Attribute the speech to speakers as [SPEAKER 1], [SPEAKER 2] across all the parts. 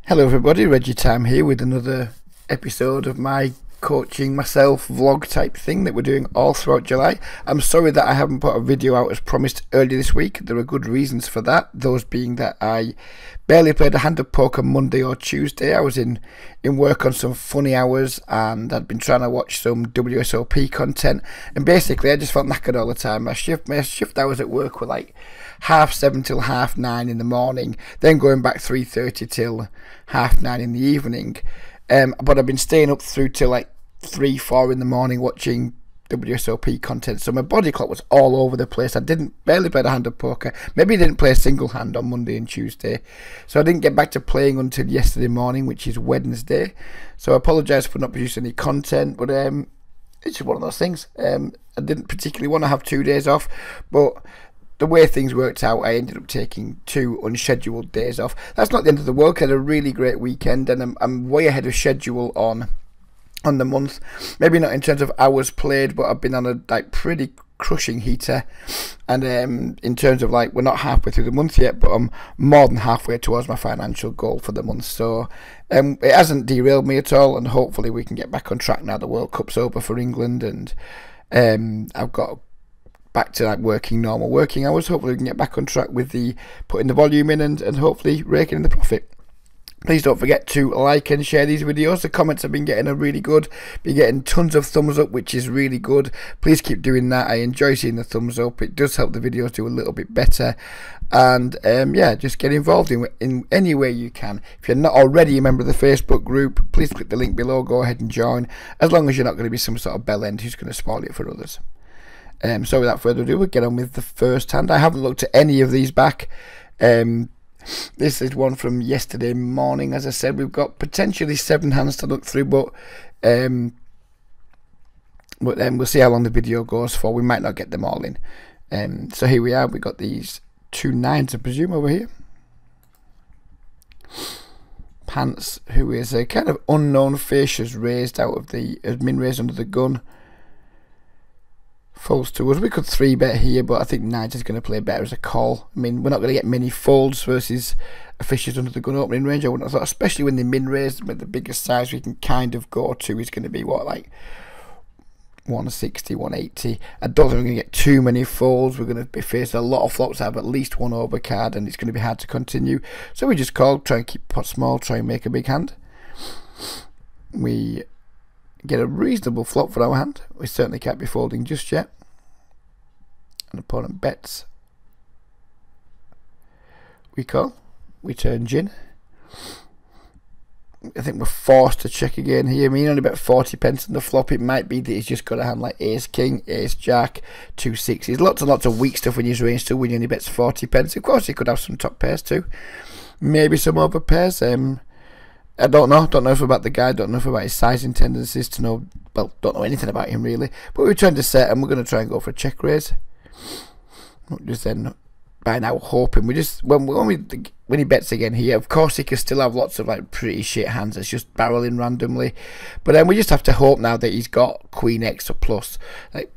[SPEAKER 1] Hello everybody, RegiTime here with another episode of my coaching myself vlog type thing that we're doing all throughout July. I'm sorry that I haven't put a video out as promised earlier this week. There are good reasons for that, those being that I barely played a hand of poker Monday or Tuesday. I was in work on some funny hours and I'd been trying to watch some WSOP content, and basically I just felt knackered all the time. My shift hours at work were like 7:30 till 9:30 in the morning, then going back 3:30 till 9:30 in the evening. But I've been staying up through till like 3-4 in the morning watching WSOP content, so my body clock was all over the place. I barely played a hand of poker, maybe didn't play a single hand on Monday and Tuesday, so I didn't get back to playing until yesterday morning, which is Wednesday. So I apologise for not producing any content, but it's just one of those things. I didn't particularly want to have 2 days off, but the way things worked out, I ended up taking 2 unscheduled days off. That's not the end of the world. I had a really great weekend, and I'm way ahead of schedule on the month. Maybe not in terms of hours played, but I've been on a pretty crushing heater. And in terms of we're not halfway through the month yet, but I'm more than halfway towards my financial goal for the month. So it hasn't derailed me at all, and hopefully we can get back on track now the World Cup's over for England, and I've got back to normal working hours. Hopefully we can get back on track with the putting the volume in and hopefully raking in the profit. Please don't forget to like and share these videos. The comments I've been getting are really good. Been getting tons of thumbs up, which is really good. Please keep doing that. I enjoy seeing the thumbs up. It does help the videos do a little bit better. And yeah, just get involved in any way you can. If you're not already a member of the Facebook group, please click the link below. Go ahead and join, as long as you're not going to be some sort of bell end who's going to spoil it for others. So without further ado, we'll get on with the first hand. I haven't looked at any of these back. This is one from yesterday morning. As I said, we've got potentially 7 hands to look through, but we'll see how long the video goes for. We might not get them all in. So here we are. We've got these 2 9s, I presume, over here. Pants, who is a kind of unknown fish, has min raised under the gun. Folds to us. We could 3-bet here, but I think 9 is going to play better as a call. I mean, we're not going to get many folds versus a fishes under the gun opening range, I wouldn't have thought, especially when they min raise. With the biggest size we can kind of go to is going to be what, like 160, 180. I don't think we're going to get too many folds. We're going to be facing a lot of flops that have at least one overcard, and it's going to be hard to continue. So we just call, try and keep pot small, try and make a big hand. We get a reasonable flop for our hand. We certainly can't be folding just yet. An opponent bets. We call. We turn gin. I think we're forced to check again here. I mean, only about 40 pence on the flop. It might be that he's just got a hand like Ace King, Ace Jack, 2 6s. Lots and lots of weak stuff in his range too when he only bets 40 pence. Of course, he could have some top pairs too. Maybe some over pairs. I don't know. Don't know enough about the guy. Don't know enough about his sizing tendencies to know. Well, don't know anything about him really. But we turned to set, and we're going to try and go for a check raise. Not just then by now hoping we just when he bets again here. Of course, he could still have lots of pretty shit hands that's just barreling randomly. But then we just have to hope now that he's got Queen X or plus, like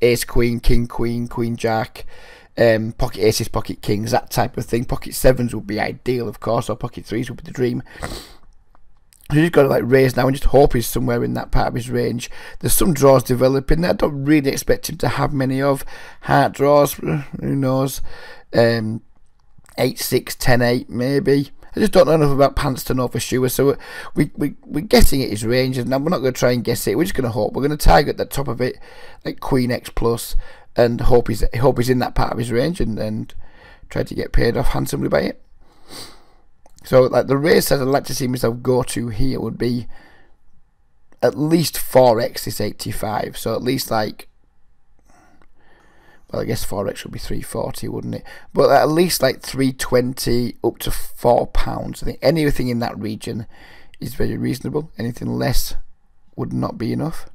[SPEAKER 1] Ace Queen, King Queen, Queen Jack. Pocket aces, pocket kings, that type of thing. Pocket 7s would be ideal, of course, or pocket 3s would be the dream. So you've got to raise now and just hope he's somewhere in that part of his range. There's some draws developing. I don't really expect him to have many of heart draws. Who knows? 8 6, 10 8 maybe. I just don't know enough about pants to know for sure. So we're guessing at his range, and we're not going to try and guess it. We're just going to hope. We're going to target the top of it, like Queen X plus, and hope he's in that part of his range, and try to get paid off handsomely by it. So the raise that I'd like to see myself go to here would be at least 4x this 85. So at least well, I guess 4x would be 340, wouldn't it? But at least 320 up to £4. I think anything in that region is very reasonable. Anything less would not be enough.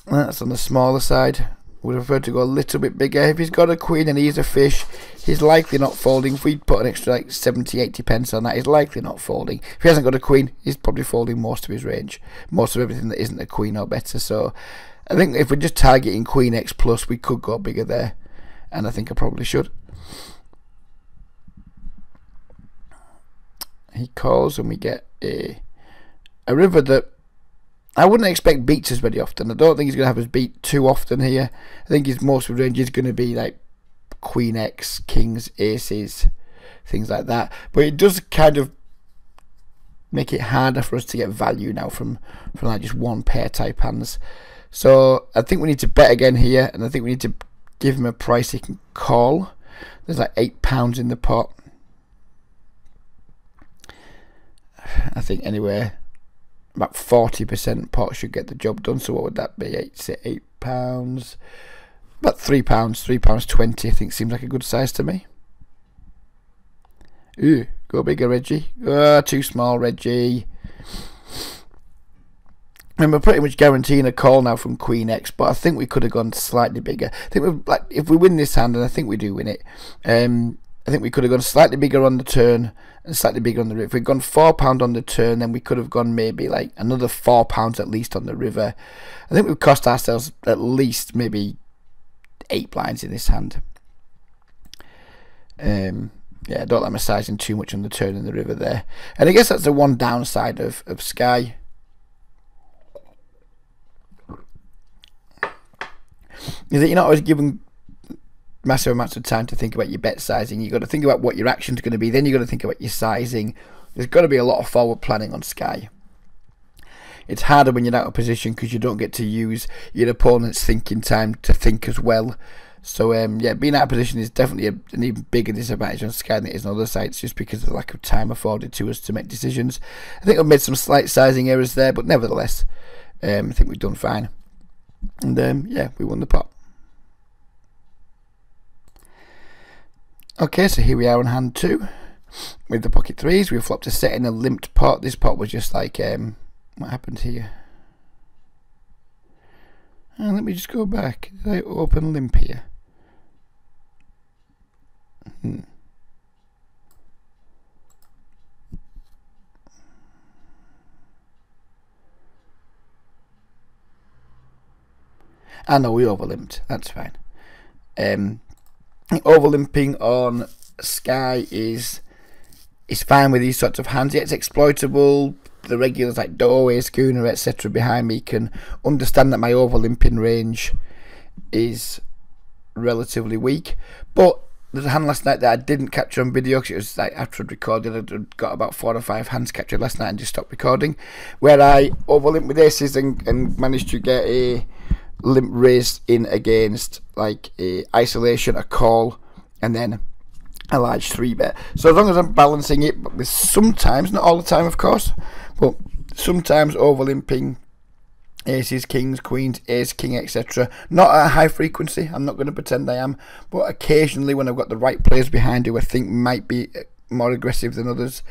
[SPEAKER 1] That's on the smaller side. Would prefer to go a little bit bigger. If he's got a queen and he's a fish, he's likely not folding. If we put an extra 70, 80 pence on that, he's likely not folding. If he hasn't got a queen, he's probably folding most of his range, most of everything that isn't a queen or better. So I think if we're just targeting Queen X plus, we could go bigger there, and I think I probably should. he calls, and we get a river that I wouldn't expect beats us very often. I don't think he's going to have us beat too often here. I think his most of his range is going to be like Queen X, Kings, Aces, things like that. But it does kind of make it harder for us to get value now from like just one pair type hands. So I think we need to bet again here, and I think we need to give him a price he can call. There's like £8 in the pot. I think anywhere about 40% pot should get the job done. So what would that be? £8, about £3.20. I think seems like a good size to me. Ooh, go bigger, Reggie. Too small, Reggie. And we're pretty much guaranteeing a call now from Queen X, but I think we could have gone slightly bigger. I think we're, like, if we win this hand, and I think we do win it, I think we could have gone slightly bigger on the turn and slightly bigger on the river. If we'd gone £4 on the turn, then we could have gone maybe like another £4 at least on the river. I think we've cost ourselves at least maybe 8 blinds in this hand. Yeah, I don't like my sizing too much on the turn and the river there. And I guess that's the one downside of Sky. Is that you're not always given massive amounts of time to think about your bet sizing. You've got to think about what your action's going to be, then you've got to think about your sizing. There's got to be a lot of forward planning on Sky. It's harder when you're out of position because you don't get to use your opponent's thinking time to think as well. So yeah, being out of position is definitely an even bigger disadvantage on Sky than it is on other sites, just because of the lack of time afforded to us to make decisions. I think I've made some slight sizing errors there, but nevertheless, I think we've done fine. And yeah, we won the pot. Okay, so here we are on hand 2 with the pocket 3s. We flopped a set in a limped pot. This pot was just like, what happened here? Let me just go back. Did I open limp here? I know we overlimped. That's fine. Overlimping on Sky is fine with these sorts of hands. Yeah, it's exploitable. The regulars like Doorway, Schooner, etc. behind me can understand that my overlimping range is relatively weak. But there's a hand last night that I didn't capture on video because it was like after I'd recorded. I'd got about 4 or 5 hands captured last night and just stopped recording, where I overlimped with aces and managed to get a limp raised in against like a isolation, a call, and then a large 3-bet. So as long as I'm balancing it, but with sometimes, not all the time of course, but sometimes overlimping aces, kings, queens, ace, king, etc. Not at a high frequency, I'm not going to pretend I am, but occasionally when I've got the right players behind who I think might be more aggressive than others,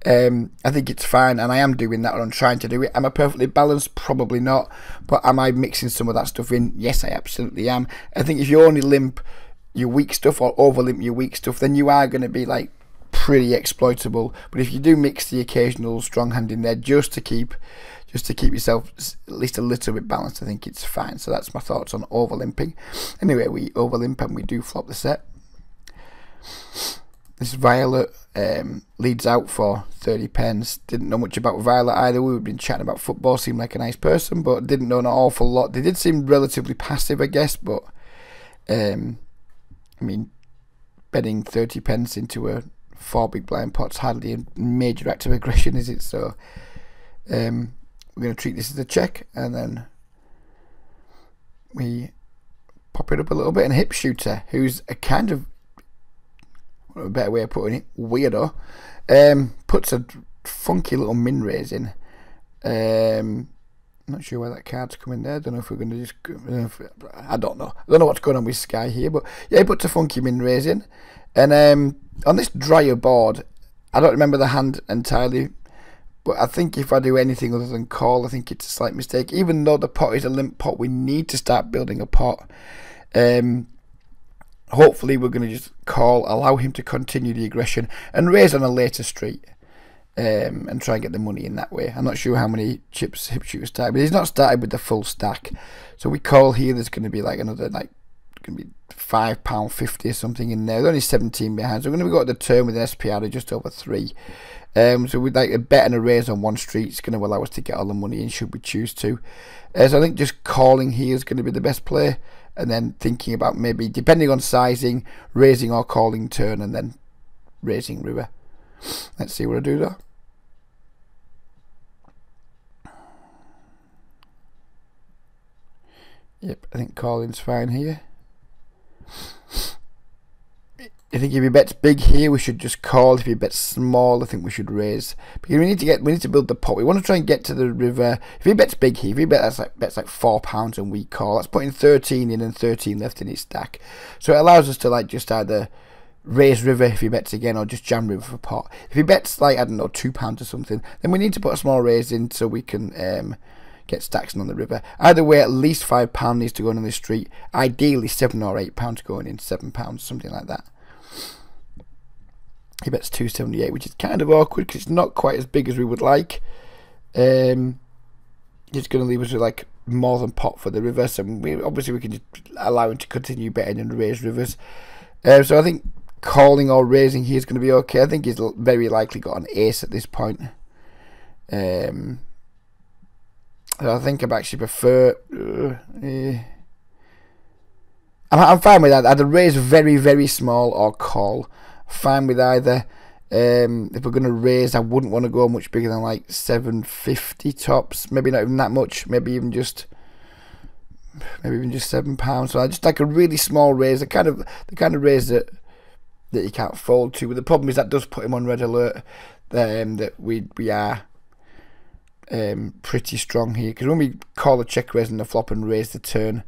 [SPEAKER 1] I think it's fine, and I am doing that, or I'm trying to do it. Am I perfectly balanced? Probably not, but am I mixing some of that stuff in? Yes, I absolutely am. I think if you only limp your weak stuff or overlimp your weak stuff, then you are going to be like pretty exploitable. But if you do mix the occasional strong hand in there just to keep yourself at least a little bit balanced, I think it's fine. So that's my thoughts on overlimping. Anyway, we overlimp and we do flop the set. This Violet leads out for 30 pence. Didn't know much about Violet either. We've been chatting about football. Seemed like a nice person, but didn't know an awful lot. They did seem relatively passive, I guess, but I mean, betting 30 pence into a 4 big blind pot's hardly a major act of aggression, is it? So we're going to treat this as a check, and then we pop it up a little bit. And Hip Shooter, who's a kind of, what a better way of putting it, weirdo, puts a funky little min raise in. Not sure why that card's coming there. I don't know if we're going to just, I don't know what's going on with Sky here, but yeah, he puts a funky min raise in. And on this drier board, I don't remember the hand entirely, but I think if I do anything other than call, I think it's a slight mistake. Even though the pot is a limp pot, we need to start building a pot. Hopefully we're going to just call, allow him to continue the aggression and raise on a later street, and try and get the money in that way. I'm not sure how many chips Hip Shooter started, but he's not started with the full stack. So we call here, there's going to be like another like going to be £5.50 or something in there. There's only 17 behind, so we're going to go at the turn with an SPR of just over 3. So we'd like a bet and a raise on one street. It's going to allow us to get all the money in should we choose to. So I think just calling here is going to be the best play, and then thinking about maybe, depending on sizing, raising or calling turn, and then raising river. Let's see what I do there. Yep, I think calling's fine here. I think if he bets big here, we should just call. If he bets small, I think we should raise. Because we need to build the pot. We want to try and get to the river. If he bets big here, if he bets like £4 and we call, that's putting 13 in and 13 left in his stack. So it allows us to like just either raise river if he bets again, or just jam river for pot. If he bets like, I don't know, £2 or something, then we need to put a small raise in so we can get stacks on the river. Either way, at least £5 needs to go on this street. Ideally £7 or £8 going in, £7, something like that. He bets 278, which is kind of awkward because it's not quite as big as we would like. He's going to leave us with like more than pot for the river, so obviously we can just allow him to continue betting and raise rivers. So I think calling or raising here is going to be okay. I think he's very likely got an ace at this point. So I think I'd actually prefer. I'm fine with that. Either raise very, very small or call. Fine with either. If we're going to raise, I wouldn't want to go much bigger than like 750 tops. Maybe not even that much. Maybe even just £7. So I just like a really small raise. The kind of raise that you can't fold to. But the problem is that does put him on red alert. That we are pretty strong here, because when we call a check raise and the flop and raise the turn,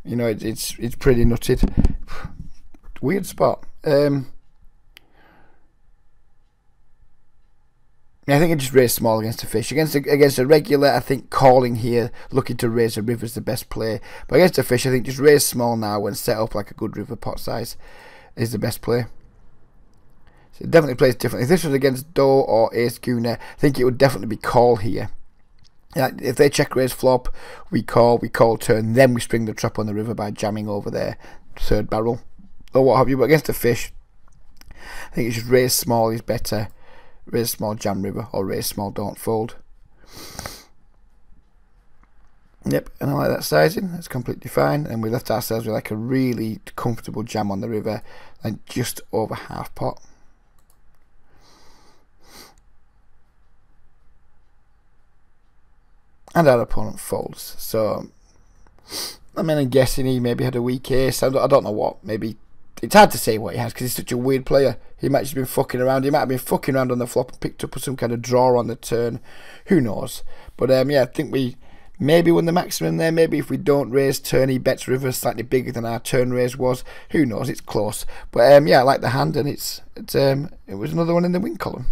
[SPEAKER 1] you know, it's pretty nutted. Weird spot. Yeah, I think I just raise small against a fish. Against a regular, I think calling here, looking to raise a river is the best play. But against a fish, I think just raise small now and set up like a good river pot size is the best play. So it definitely plays differently. If this was against Doe or Ace Gooner, I think it would definitely be call here. If they check raise flop, we call turn, then we spring the trap on the river by jamming over their third barrel or what have you. But against a fish, I think it's just raise small is better. Raise small, jam river, or raise small, don't fold. Yep, and I like that sizing. That's completely fine. And we left ourselves with like a really comfortable jam on the river, and just over half pot. And our opponent folds. So, I mean, I'm guessing he maybe had a weak ace. I don't know what. Maybe. It's hard to say what he has because he's such a weird player. He might have just been fucking around. He might have been fucking around on the flop and picked up some kind of draw on the turn. Who knows? But yeah, I think we maybe won the maximum there. Maybe if we don't raise turn, he bets river slightly bigger than our turn raise was. Who knows? It's close. But yeah, I like the hand, and it was another one in the win column.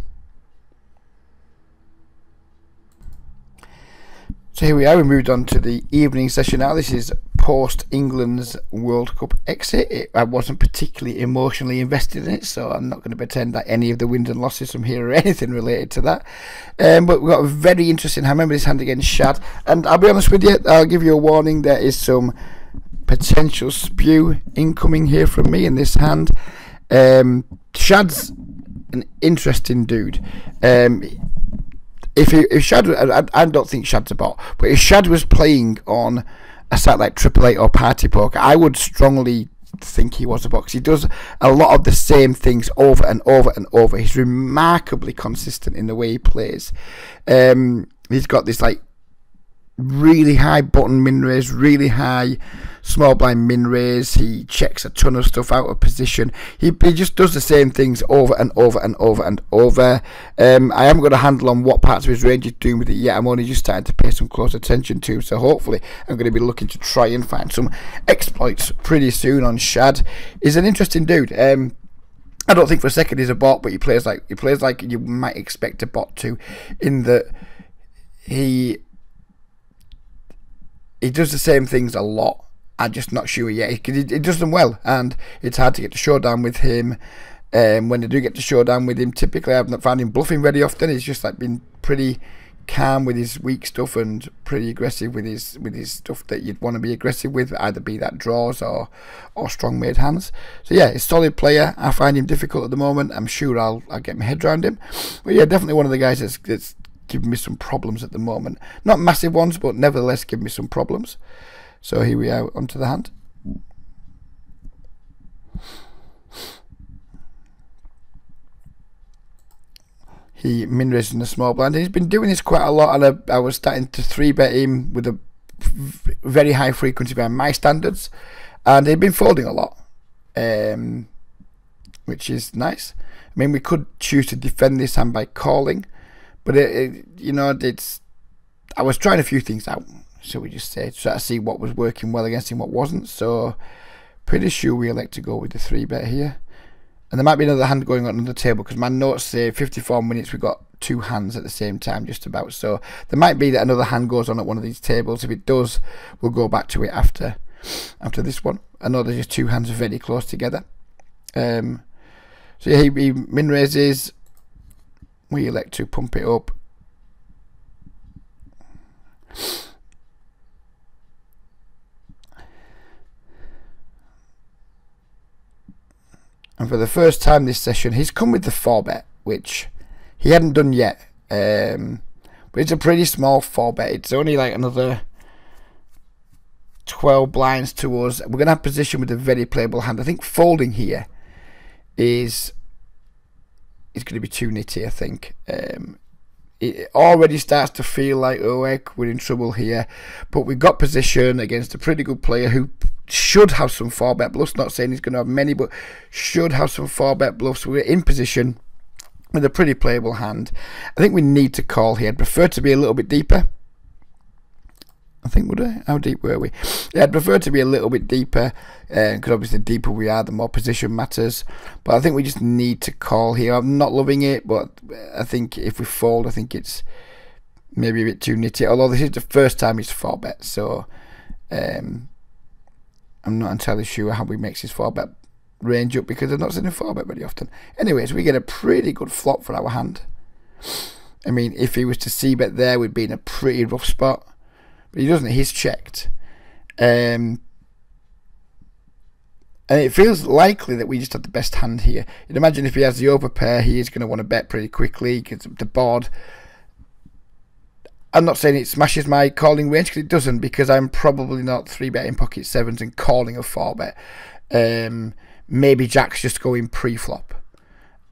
[SPEAKER 1] So here we are, we moved on to the evening session now. This is post England's World Cup exit. I wasn't particularly emotionally invested in it, so I'm not going to pretend that any of the wins and losses from here are anything related to that. But we've got a very interesting hand. Remember this hand against Shad, and I'll be honest with you, I'll give you a warning, there is some potential spew incoming here from me in this hand. Shad's an interesting dude. If Shad, I don't think Shad's a bot, but if Shad was playing on a site like 888 or Party Poker, I would strongly think he was a bot, because he does a lot of the same things over and over and over. He's remarkably consistent in the way he plays. He's got this like really high button min raise, really high small blind min raise. He checks a ton of stuff out of position. He just does the same things over and over and over and over. I haven't got a handle on what parts of his range he's doing with it yet. I'm only just starting to pay some close attention to him, so hopefully I'm going to be looking to try and find some exploits pretty soon on Shad. He's an interesting dude. I don't think for a second he's a bot, but he plays like you might expect a bot to, in that he does the same things a lot. I'm just not sure yet. He does them well, and it's hard to get to showdown with him. When they do get to showdown with him, typically I've not found him bluffing very often. He's just like been pretty calm with his weak stuff and pretty aggressive with his stuff that you'd want to be aggressive with, either be that draws or strong made hands. So yeah, he's a solid player. I find him difficult at the moment. I'm sure I'll get my head around him. But yeah, definitely one of the guys that's giving me some problems at the moment. Not massive ones, but nevertheless giving me some problems. So here we are, onto the hand. He min raises in the small blind. He's been doing this quite a lot, and I was starting to 3-bet him with a very high frequency by my standards, and he'd been folding a lot, which is nice. I mean, we could choose to defend this hand by calling, but you know, I was trying a few things out, so we just say, try to see what was working well against him, what wasn't. So pretty sure we elect to go with the 3-bet here. And there might be another hand going on the table, because my notes say 54 minutes we got 2 hands at the same time, just about. So there might be that another hand goes on at one of these tables. If it does, we'll go back to it after this one. I know there's just 2 hands very close together. So yeah, he min raises. We elect to pump it up. And for the first time this session, he's come with the 4-bet, which he hadn't done yet. But it's a pretty small 4-bet. It's only like another 12 blinds to us. We're going to have position with a very playable hand. I think folding here is going to be too nitty, I think. It already starts to feel like, oh heck, we're in trouble here. But we've got position against a pretty good player who should have some 4-bet bluffs. Not saying he's going to have many, but should have some 4-bet bluffs. We're in position with a pretty playable hand. I think we need to call here. I'd prefer to be a little bit deeper. I think, would I? How deep were we? Yeah, I'd prefer to be a little bit deeper, because obviously the deeper we are, the more position matters. But I think we just need to call here. I'm not loving it, but I think if we fold, I think it's maybe a bit too nitty. Although this is the first time he's 4-bet, so I'm not entirely sure how he makes his 4-bet range up, because I've not seen him 4-bet very often. Anyways, we get a pretty good flop for our hand. I mean, if he was to c-bet there, we'd be in a pretty rough spot. But he doesn't. He's checked. And it feels likely that we just have the best hand here. You'd imagine if he has the overpair, he is going to want to bet pretty quickly, because the board... I'm not saying it smashes my calling range, because it doesn't, because I'm probably not 3-betting pocket 7s and calling a 4-bet. Maybe Jack's just going pre-flop.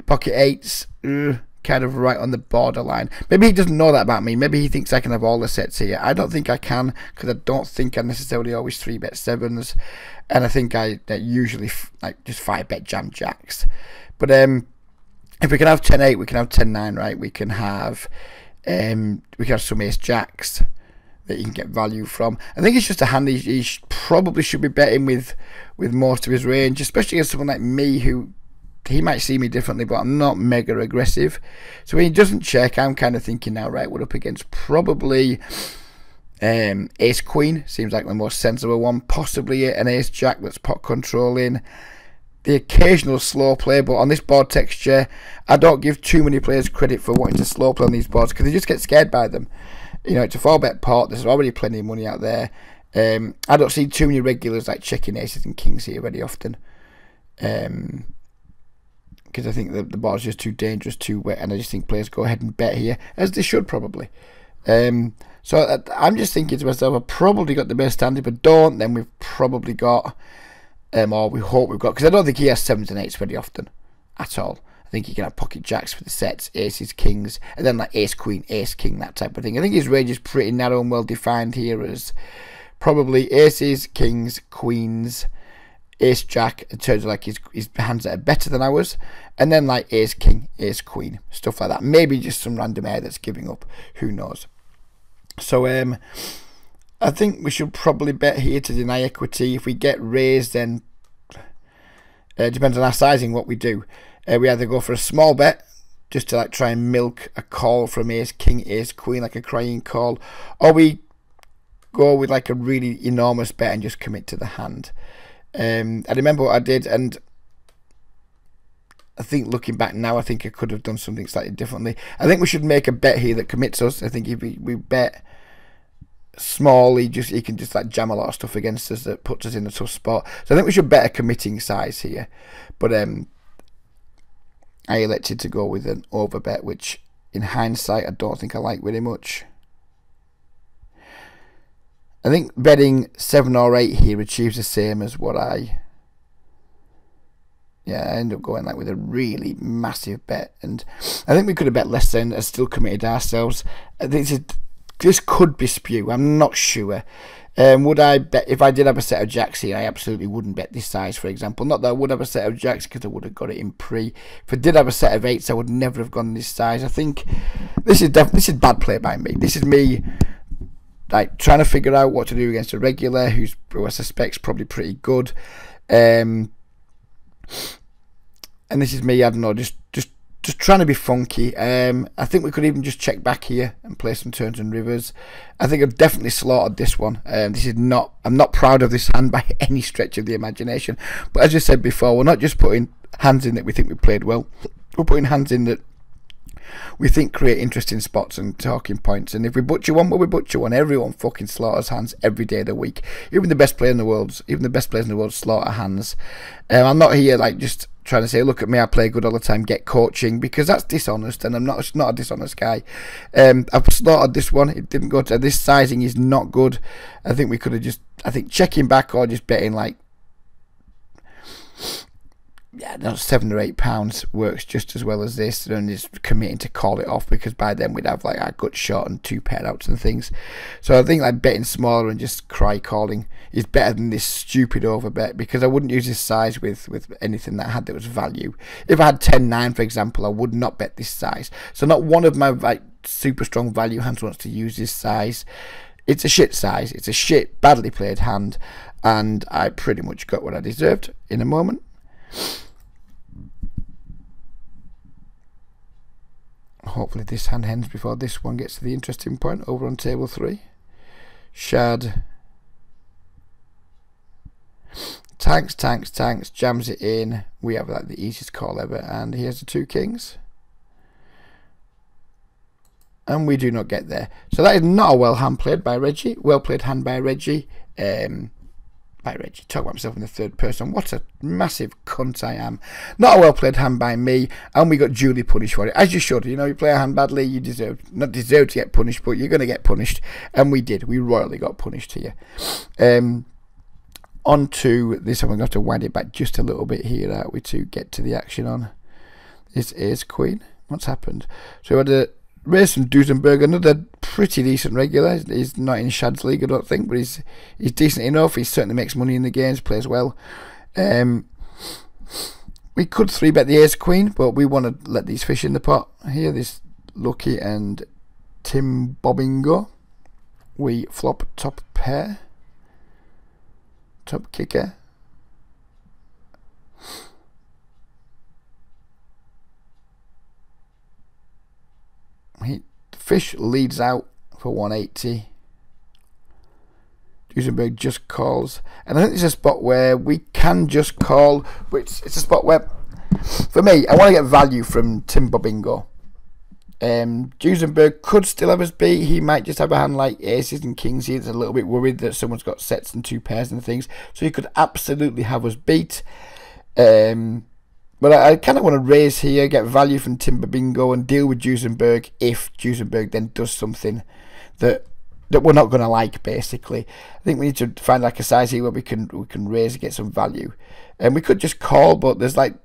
[SPEAKER 1] Pocket 8s, kind of right on the borderline. Maybe he doesn't know that about me. Maybe he thinks I can have all the sets here. I don't think I can, because I don't think I necessarily always 3-bet 7s, and I think I usually like just 5-bet jam Jacks. But if we can have 10-8, we can have 10-9, right? We can have some ace Jacks that you can get value from. I think it's just a hand he probably should be betting with most of his range, especially against someone like me, who he might see me differently, but I'm not mega aggressive. So when he doesn't check, I'm kind of thinking now, right, we're up against probably ace queen, seems like the most sensible one, possibly an ace jack that's pot controlling, the occasional slow play. But on this board texture, I don't give too many players credit for wanting to slow play on these boards, because they just get scared by them. You know, it's a 4-bet pot, there's already plenty of money out there. I don't see too many regulars like checking aces and kings here very often, because I think the board's just too dangerous, too wet, and I just think players go ahead and bet here, as they should probably. So I'm just thinking to myself, I've probably got the best hand. If I don't, then we've probably got, or we hope we've got, because I don't think he has 7s and 8s very often at all. I think he can have pocket jacks for the sets, aces, kings, and then like ace queen, ace king, that type of thing. I think his range is pretty narrow and well defined here as probably aces, kings, queens, ace jack, in terms of like his hands that are better than ours, and then like ace king, ace queen, stuff like that. Maybe just some random air that's giving up, who knows. So I think we should probably bet here to deny equity. If we get raised, then it depends on our sizing what we do. We either go for a small bet just to like try and milk a call from ace king, ace queen, like a crying call, or we go with like a really enormous bet and just commit to the hand. I remember what I did, and I think looking back now, I think I could have done something slightly differently. I think we should make a bet here that commits us. I think if we bet small, he can just like jam a lot of stuff against us that puts us in a tough spot. So I think we should bet a committing size here. But I elected to go with an over bet, which in hindsight I don't think I like very much. I think betting 7 or 8 here achieves the same as what I end up going like with a really massive bet, and I think we could have bet less than and still committed ourselves. This could be spew. I'm not sure. Would I bet if I did have a set of jacks here? I absolutely wouldn't bet this size, for example. Not that I would have a set of jacks because I would have got it in pre. If I did have a set of 8s, I would never have gone this size. I think this is bad play by me. This is me like trying to figure out what to do against a regular who I suspect's probably pretty good. And this is me, I don't know, just trying to be funky. I think we could even just check back here and play some turns and rivers. I think I've definitely slaughtered this one. I'm not proud of this hand by any stretch of the imagination. But as I said before, we're not just putting hands in that we think we played well. We're putting hands in that we think create interesting spots and talking points. And if we butcher one, well, we butcher one. Everyone fucking slaughters hands every day of the week. Even the best players in the world slaughter hands. I'm not here like just trying to say, look at me, I play good all the time, get coaching, because that's dishonest, and I'm not a dishonest guy. I've slaughtered this one. It didn't go to this sizing is not good. I think we could have checking back or just betting like £7 or £8 works just as well as this, and just committing to call it off, because by then we'd have like our gut shot and 2 pair outs and things. So I think like betting smaller and just cry calling is better than this stupid over bet, because I wouldn't use this size with anything that was value. If I had 10-9 for example, I would not bet this size. So not one of my like super strong value hands wants to use this size. It's a shit size. It's a shit badly played hand, and I pretty much got what I deserved in a moment. Hopefully this hand ends before this one gets to the interesting point over on table 3. Shad. Tanks, jams it in. We have like the easiest call ever, and here's the 2 kings. And we do not get there. So that is not a well hand played by Reggie. Well played hand by Reggie. Talk about myself in the third person. What a massive cunt I am. Not a well played hand by me, and we got duly punished for it, as you should. You know, you play a hand badly, you not deserve to get punished, but you're going to get punished, and we did. We royally got punished here. On to this, I'm going to have to wind it back just a little bit here, aren't we, to get to the action on this ace queen. What's happened? So we had a race from Duesenberg, another pretty decent regular. He's not in Shad's league, I don't think, but he's decent enough. He certainly makes money in the games, plays well. We could 3-bet the ace queen, but we want to let these fish in the pot here. This Lucky and Tim Bobbingo. We flop top pair, top kicker. The fish leads out for 180. Duesenberg just calls, and I think it's a spot where we can just call, but it's a spot where, for me, I want to get value from Tim Bobbingo. Duesenberg could still have us beat. He might just have a hand like aces and kings. He's a little bit worried that someone's got sets and 2 pairs and things, so he could absolutely have us beat. But I kind of want to raise here, get value from Timber Bingo, and deal with Duesenberg if Duesenberg then does something that we're not going to like, basically. I think we need to find like a size here where we can raise and get some value. And we could just call, but there's like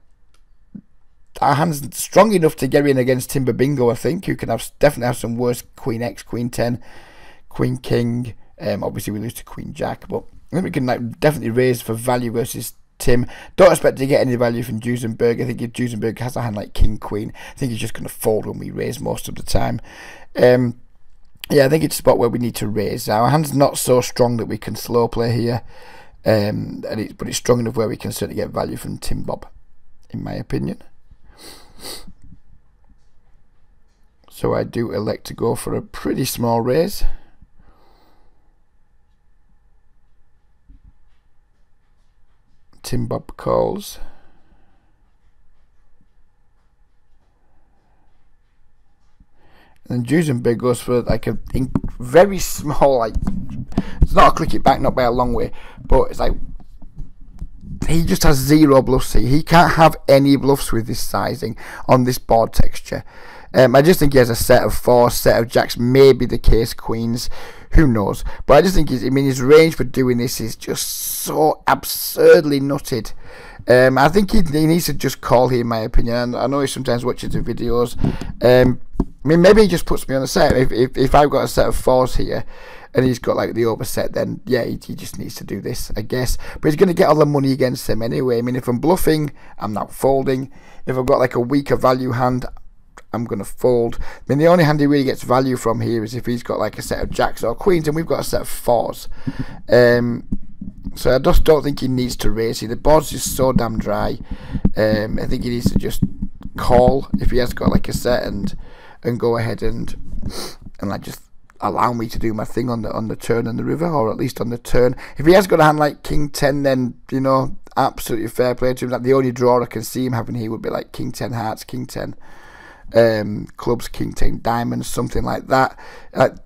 [SPEAKER 1] our hand's strong enough to get in against Timber Bingo, I think, who can definitely have some worse Queen X, Queen 10, Queen King. Obviously we lose to Queen Jack, but I think we can like definitely raise for value versus Tim. Don't expect to get any value from Duesenberg. I think if Duesenberg has a hand like King Queen, I think he's just going to fold when we raise most of the time. Yeah, I think it's a spot where we need to raise. Our hand's not so strong that we can slow play here, but it's strong enough where we can certainly get value from Tim Bob, in my opinion. So I do elect to go for a pretty small raise. Tim Bob calls. And Duesenberg goes for like a very small, like, it's not a click it back, not by a long way, but it's like, he just has 0 bluffs here. He can't have any bluffs with this sizing on this board texture. I just think he has a set of 4, set of jacks, maybe the case queens, who knows. But I just think his range for doing this is just so absurdly nutted. I think he needs to just call here, in my opinion. I know he sometimes watches the videos. Maybe he just puts me on a set. If I've got a set of 4s here, and he's got like the overset, then yeah, he just needs to do this, I guess. But he's going to get all the money against him anyway. I mean, if I'm bluffing, I'm not folding. If I've got like a weaker value hand, I'm going to fold. I mean, the only hand he really gets value from here is if he's got like a set of jacks or queens, and we've got a set of 4s. So I just don't think he needs to raise here. The board's just so damn dry. I think he needs to just call if he has got like a set, and go ahead and like just allow me to do my thing on the turn and the river, or at least on the turn. If he has got a hand like King 10, then, you know, absolutely fair play to him. Like, the only draw I can see him having here would be like King 10 hearts, King 10 clubs, King 10 diamonds, something like that.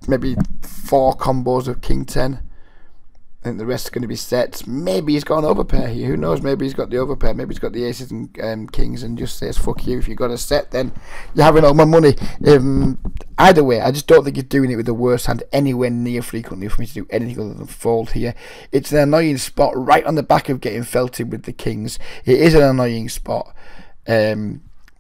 [SPEAKER 1] Maybe 4 combos of King 10. I think the rest is going to be sets. Maybe he's got an overpair here. Who knows? Maybe he's got the overpair. Maybe he's got the aces and kings, and just says, fuck you. If you've got a set, then you're having all my money. Either way, I just don't think he's doing it with the worst hand anywhere near frequently for me to do anything other than fold here. It's an annoying spot right on the back of getting felted with the kings. It is an annoying spot.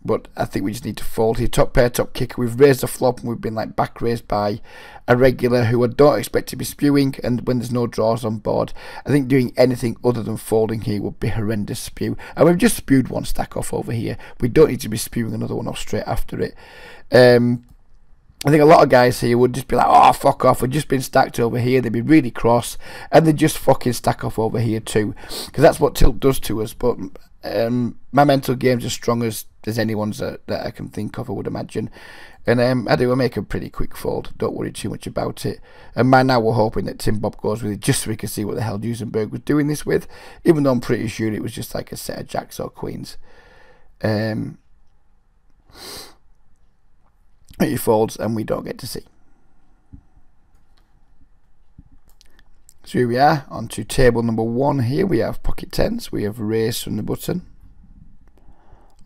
[SPEAKER 1] But I think we just need to fold here. Top pair, top kicker. We've raised the flop, and we've been like back raised by a regular who I don't expect to be spewing. And when there's no draws on board, I think doing anything other than folding here would be horrendous spew. And we've just spewed 1 stack off over here. We don't need to be spewing another one off straight after it. I think a lot of guys here would just be like, oh, fuck off, we've just been stacked over here. They'd be really cross, and they'd just fucking stack off over here too, because that's what tilt does to us. But my mental game's as strong as anyone's that I can think of, I would imagine. And I do, I make a pretty quick fold. Don't worry too much about it. And by now we're hoping that Tim Bob goes with it, just so we can see what the hell Duesenberg was doing this with, even though I'm pretty sure it was just like a set of jacks or queens. He folds, and we don't get to see. So here we are, on to table number 1 here. We have pocket 10s, we have raise from the button.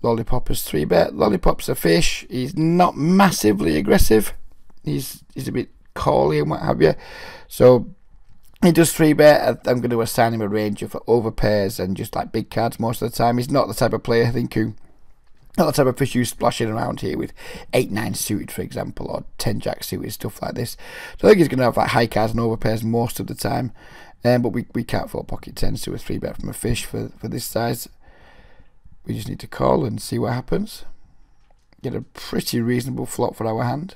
[SPEAKER 1] Lollipop is 3-bet. Lollipop's a fish. He's not massively aggressive. He's a bit cally and what have you. So he does 3-bet. I'm going to assign him a range of overpairs and just like big cards most of the time. He's not the type of player, I think, not the type of fish who's splashing around here with 8-9 suited, for example, or 10-jack suited, stuff like this. So I think he's going to have like high cards and overpairs most of the time. But we can't fold pocket 10s to a 3-bet from a fish for this size. We just need to call and see what happens. Get a pretty reasonable flop for our hand.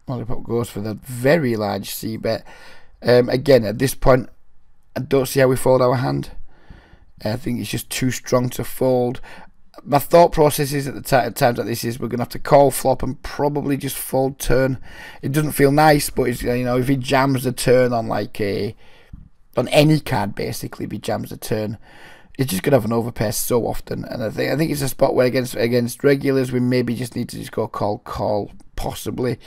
[SPEAKER 1] Lollipop goes for the very large C-bet. Again, at this point, I don't see how we fold our hand. I think it's just too strong to fold. My thought process is at the times like this is we're going to have to call flop and probably just fold turn. It doesn't feel nice, but it's, you know, if he jams the turn on like on any card, basically, if he jams the turn, it's just going to have an overpair so often. And I think it's a spot where against regulars we maybe just need to just go call possibly.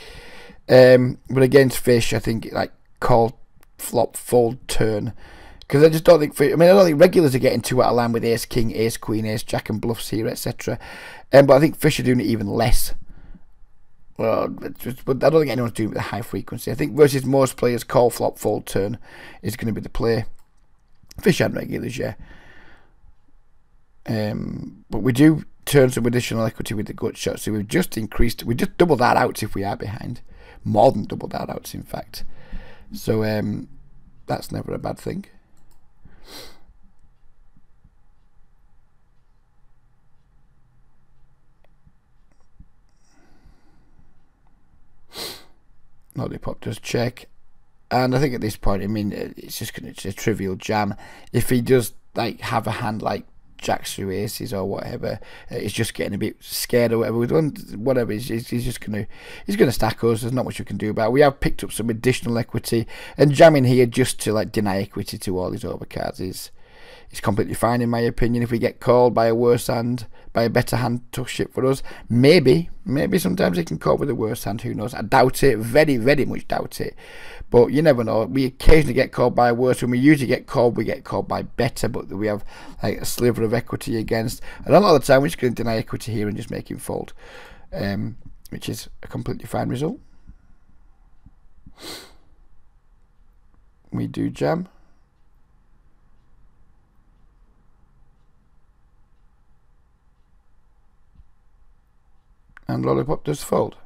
[SPEAKER 1] But against fish, I think like call flop fold turn. Because I just don't think, I don't think regulars are getting too out of line with ace king, ace queen, ace jack and bluffs here, etc. But I think fish are doing it even less. Well, but I don't think anyone's doing it with a high frequency. I think versus most players, call flop fold turn is going to be the play. Fish and regulars, yeah. But we do turn some additional equity with the gut shot, so we've just increased, we just doubled our outs if we are behind. More than doubled our outs, in fact. So that's never a bad thing. Lollipop does check, and I think at this point, I mean, it's a trivial jam. If he does like have a hand like jacks through aces or whatever, he's just getting a bit scared or whatever. He's just gonna stack us. There's not much we can do about it. We have picked up some additional equity, and jamming here just to like deny equity to all his overcards it's completely fine in my opinion. If we get called by a worse hand, by a better hand, tough shit for us. Maybe sometimes they can call with a worse hand, who knows. I doubt it, very much doubt it. But you never know. We occasionally get called by a worse. When we usually get called by better, but we have like a sliver of equity against. And a lot of the time we're just going to deny equity here and just make him fold, which is a completely fine result. We do jam. And lollipop does fold.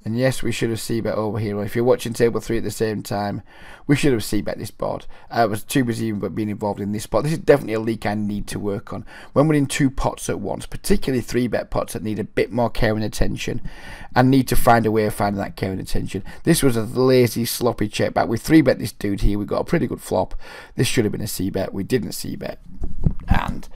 [SPEAKER 1] And yes, we should have c-bet over here. If you're watching table 3 at the same time, we should have c-bet this board. I was too busy being involved in this spot. This is definitely a leak I need to work on. When we're in 2 pots at once, particularly 3-bet pots that need a bit more care and attention, and need to find a way of finding that care and attention. This was a lazy, sloppy check back. We 3-bet this dude here. We got a pretty good flop. This should have been a c-bet. We didn't c-bet. And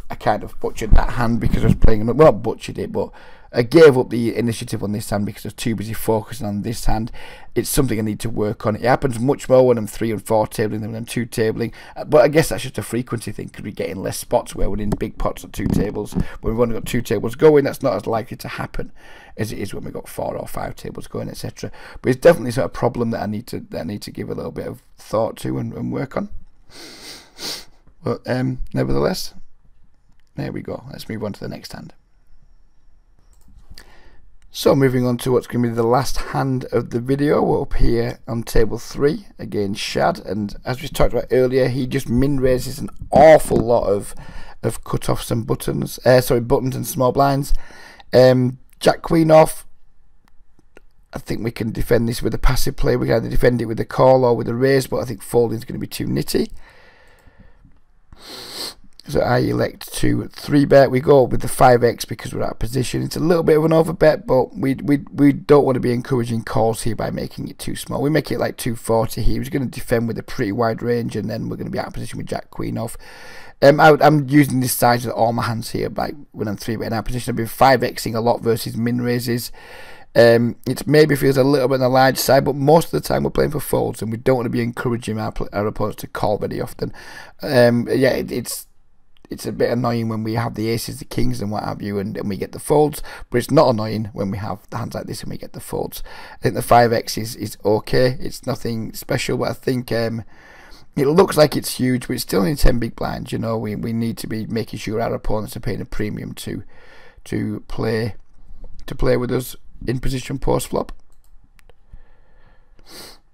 [SPEAKER 1] I kind of butchered that hand because I was playing, well, not butchered it, but I gave up the initiative on this hand because I was too busy focusing on this hand. It's something I need to work on. It happens much more when I'm 3 and 4 tabling than when I'm 2 tabling. But I guess that's just a frequency thing because we're getting less spots where we're in big pots at 2 tables. When we've only got 2 tables going, that's not as likely to happen as it is when we've got 4 or 5 tables going, etc. But it's definitely sort of a problem that I need to give a little bit of thought to and work on. But nevertheless, there we go. Let's move on to the next hand. So moving on to what's going to be the last hand of the video, we're up here on table 3 against Shad, and as we talked about earlier, he just min raises an awful lot of cut-offs and buttons, buttons and small blinds. Jack Queen off. I think we can defend this with a passive play. We can either defend it with a call or with a raise, but I think folding is going to be too nitty. So I elect to 3-bet. We go with the 5x because we're out of position. It's a little bit of an overbet, but we don't want to be encouraging calls here by making it too small. We make it like 240 here. He's going to defend with a pretty wide range, and then we're going to be out of position with Jack Queen off. I'm using this size with all my hands here, like when I'm 3-betting out of position. I've been 5xing a lot versus min raises. It maybe feels a little bit on the large side, but most of the time we're playing for folds, and we don't want to be encouraging our opponents to call very often. Yeah, it's a bit annoying when we have the aces, the kings and what have you, and we get the folds, but it's not annoying when we have the hands like this and we get the folds. I think the 5x is okay. It's nothing special, but I think it looks like it's huge, but it's still in 10 big blinds. You know, we need to be making sure our opponents are paying a premium to play with us in position post flop.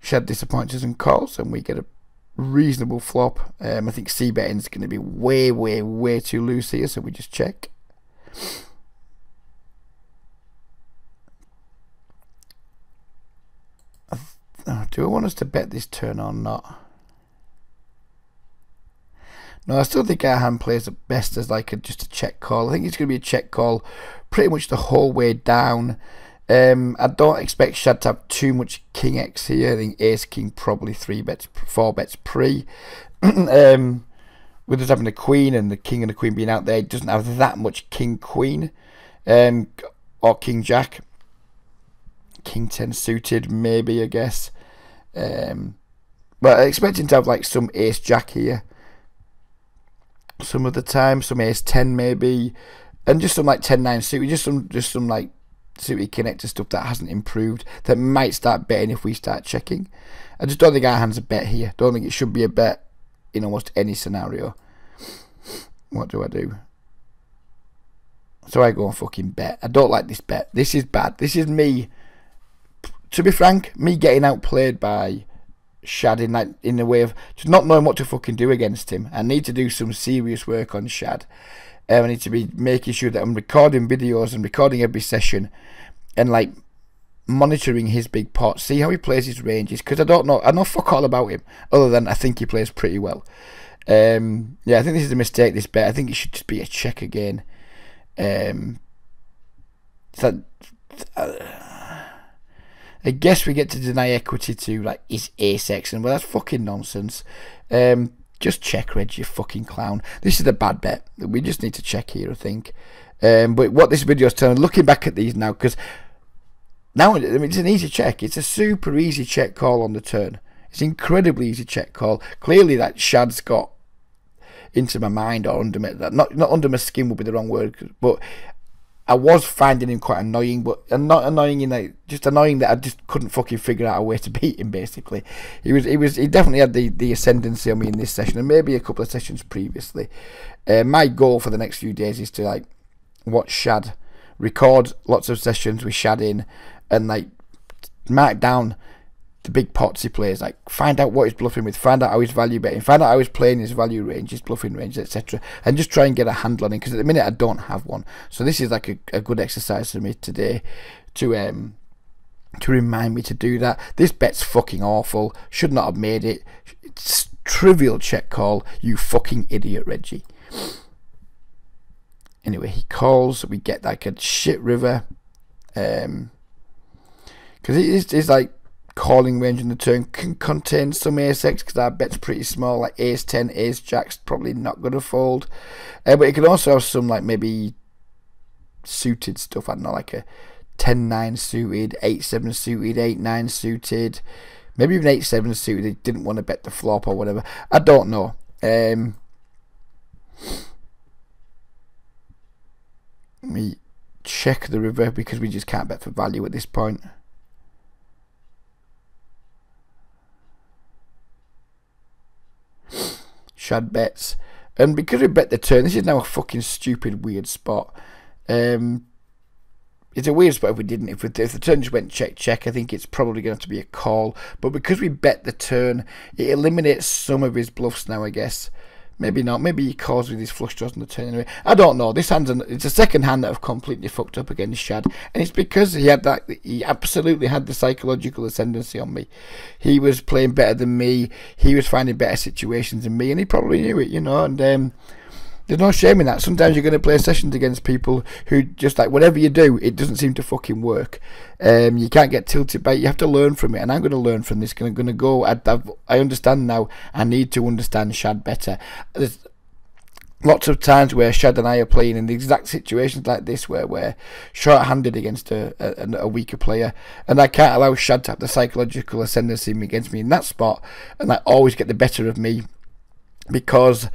[SPEAKER 1] Shad disappoints us and calls, and we get a reasonable flop. I think c-betting is going to be way too loose here, so we just check. Do I want us to bet this turn or not? No, I still think our hand plays the best as like just a check call. I think it's going to be a check call pretty much the whole way down. I don't expect Shad to have too much king x here. I think ace king probably 3-bets, 4-bets pre. With us having a queen and the king and the queen being out there, it doesn't have that much king queen, or king jack. King 10 suited maybe, I guess. But I expect him to have like some ace jack here some of the time, some ace 10 maybe, and just some like 10-9 suited, just some like suited connector stuff that hasn't improved, that might start betting if we start checking. I just don't think our hand's a bet here. Don't think it should be a bet in almost any scenario. What do I do? So I go and fucking bet. I don't like this bet. This is bad. This is me, to be frank, me getting outplayed by Shad in the way of just not knowing what to fucking do against him. I need to do some serious work on Shad. I need to be making sure that I'm recording videos and recording every session and like monitoring his big pot, see how he plays his ranges, because I know fuck all about him other than I think he plays pretty well. Yeah, I think this is a mistake, this bet. I think it should just be a check again. So I guess we get to deny equity to like his ace x, and well, that's fucking nonsense. Just check, Reg, you fucking clown. This is a bad bet. We just need to check here, I think. But what this video is telling, looking back at these now, because now I mean, it's an easy check. It's a super easy check call on the turn. It's an incredibly easy check call. Clearly that Shad's got into my mind or under my, not under my skin would be the wrong word, but I was finding him quite annoying, but not annoying in like just annoying that I just couldn't fucking figure out a way to beat him. Basically, he definitely had the ascendancy on me in this session, and maybe a couple of sessions previously. My goal for the next few days is to like watch Shad, record lots of sessions with Shad in, and like mark down the big pots he plays, like find out what he's bluffing with, find out how he's value betting, find out how he's playing his value range, his bluffing range, etc., and just try and get a handle on him, because at the minute I don't have one. So this is like a good exercise for me today to remind me to do that. This bet's fucking awful, should not have made it. It's trivial check call, you fucking idiot, Reggie. Anyway, he calls, we get like a shit river, because it's like calling range in the turn can contain some ace-x, because our bet's pretty small, like ace-10, ace-jack's probably not going to fold, but it can also have some like maybe suited stuff, I don't know, like a 10-9 suited, 8-7 suited, 8-9 suited, maybe even 8-7 suited. They didn't want to bet the flop or whatever, I don't know. We check the river because we just can't bet for value at this point. Shad bets, and because we bet the turn, this is now a fucking stupid weird spot. It's a weird spot if we didn't. If the turn just went check check, I think it's probably going to have to be a call. But because we bet the turn, it eliminates some of his bluffs now, I guess. Maybe not. Maybe he calls with his flush draws on the turn anyway. I don't know. This hand's it's a second hand that I've completely fucked up against Shad, and it's because he absolutely had the psychological ascendancy on me. He was playing better than me. He was finding better situations than me, and he probably knew it, you know. And there's no shame in that. Sometimes you're going to play sessions against people who just like whatever you do, it doesn't seem to fucking work. You can't get tilted by it. You have to learn from it, and I'm going to learn from this. I'm going to go. I understand now. I need to understand Shad better. There's lots of times where Shad and I are playing in the exact situations like this, where we're short-handed against a weaker player, and I can't allow Shad to have the psychological ascendancy against me in that spot, and I always get the better of me because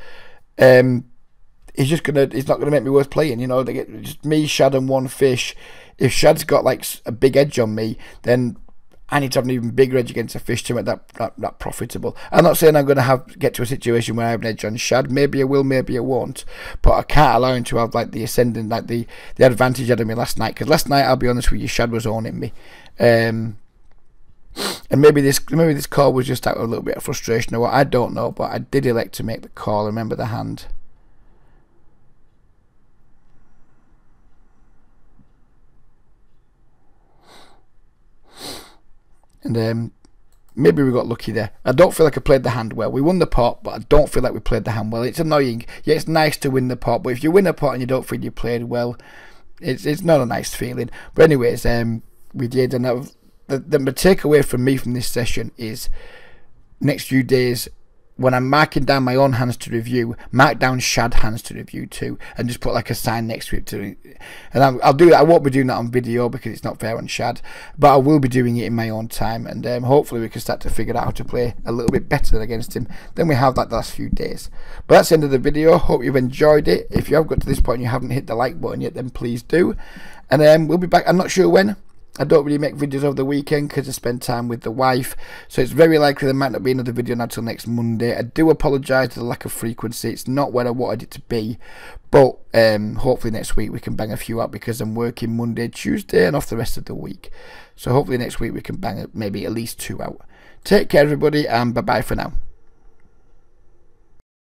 [SPEAKER 1] he's not gonna make me worth playing, you know. They get just me, Shad, and one fish. If Shad's got like a big edge on me, then I need to have an even bigger edge against a fish to make that profitable. I'm not saying I'm gonna get to a situation where I have an edge on Shad. Maybe I will, maybe I won't. But I can't allow him to have like the ascendant, like the advantage out of me last night. Because last night, I'll be honest with you, Shad was owning me. And maybe this call was just out of a little bit of frustration or what, I don't know. But I did elect to make the call. Remember the hand. And maybe we got lucky there. I don't feel like I played the hand well. We won the pot, but I don't feel like we played the hand well. It's annoying. Yeah, it's nice to win the pot, but if you win a pot and you don't feel you played well, it's not a nice feeling. But anyways, we did, and the takeaway from me from this session is next few days, when I'm marking down my own hands to review, mark down Shad hands to review too, and just put like a sign next to it. And I'll do that. I won't be doing that on video because it's not fair on Shad, but I will be doing it in my own time, and hopefully we can start to figure out how to play a little bit better against him than we have like the last few days. But that's the end of the video. Hope you've enjoyed it. If you have got to this point and you haven't hit the like button yet, then please do. And we'll be back. I'm not sure when. I don't really make videos over the weekend because I spend time with the wife, so it's very likely there might not be another video now until next Monday. I do apologise for the lack of frequency. It's not where I wanted it to be, but hopefully next week we can bang a few out because I'm working Monday, Tuesday and off the rest of the week. So hopefully next week we can bang maybe at least 2 out. Take care everybody, and bye bye for now.